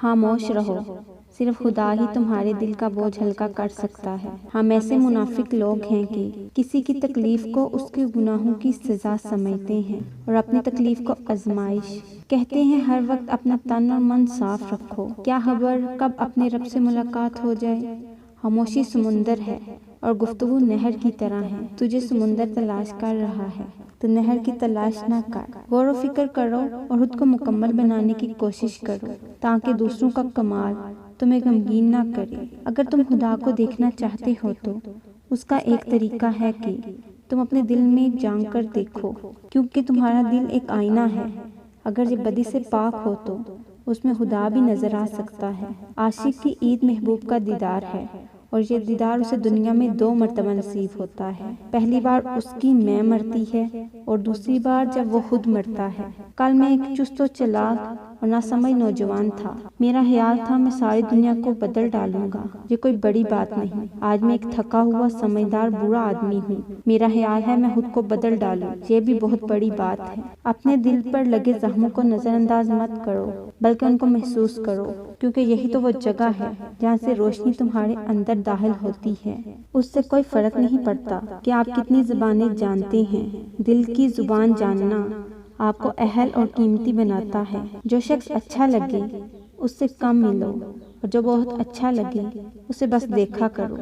خاموش رہو، صرف خدا ہی تمہارے دل کا بوجھ ہلکا کر سکتا ہے۔ ہم ایسے منافق لوگ ہیں کہ کسی کی تکلیف کو اس کے گناہوں کی سزا سمجھتے ہیں اور اپنی تکلیف کو آزمائش کہتے ہیں۔ ہر وقت اپنا تن اور من صاف رکھو، کیا خبر کب اپنے رب سے ملاقات ہو جائے۔ خاموشی سمندر ہے اور گفتگو نہر کی طرح ہے۔ تجھے سمندر تلاش کر رہا ہے تو نہر کی تلاش نہ کر۔ غور و فکر کرو اور خود کو مکمل بنانے کی کوشش کرو تاکہ دوسروں کا کمال تمہیں غمگین نہ کرے۔ اگر تم خدا کو دیکھنا چاہتے ہو تو اس کا ایک طریقہ ہے کہ تم اپنے دل میں جھانک کر دیکھو، کیونکہ تمہارا دل ایک آئینہ ہے۔ اگر یہ بدی سے پاک ہو تو اس میں خدا بھی نظر آ سکتا ہے۔ عاشق کی عید محبوب کا دیدار ہے اور یہ دیدار اسے دنیا میں 2 مرتبہ نصیب ہوتا ہے۔ پہلی بار اس کی میں مرتی ہے اور دوسری بار جب وہ خود مرتا ہے۔ کل میں ایک چست و چالاک اور ناسمجھ نوجوان تھا۔ میرا خیال تھا میں ساری دنیا کو بدل ڈالوں گا، یہ کوئی بڑی بات نہیں۔ آج میں ایک تھکا ہوا سمجھدار برا آدمی ہوں۔ میرا خیال ہے میں خود کو بدل ڈالوں، یہ بھی بہت بڑی بات ہے۔ اپنے دل پر لگے زخموں کو نظر انداز مت کرو بلکہ ان کو محسوس کرو، کیونکہ یہی تو وہ جگہ ہے جہاں سے روشنی تمہارے اندر داخل ہوتی ہے۔ اس سے کوئی فرق نہیں پڑتا کہ آپ کتنی زبانیں جانتے ہیں، دل کی زبان جاننا آپ کو اہل اور قیمتی بناتا ہے۔ جو شخص اچھا لگے اس سے کم ملو اور جو بہت اچھا لگے اسے بس دیکھا کرو۔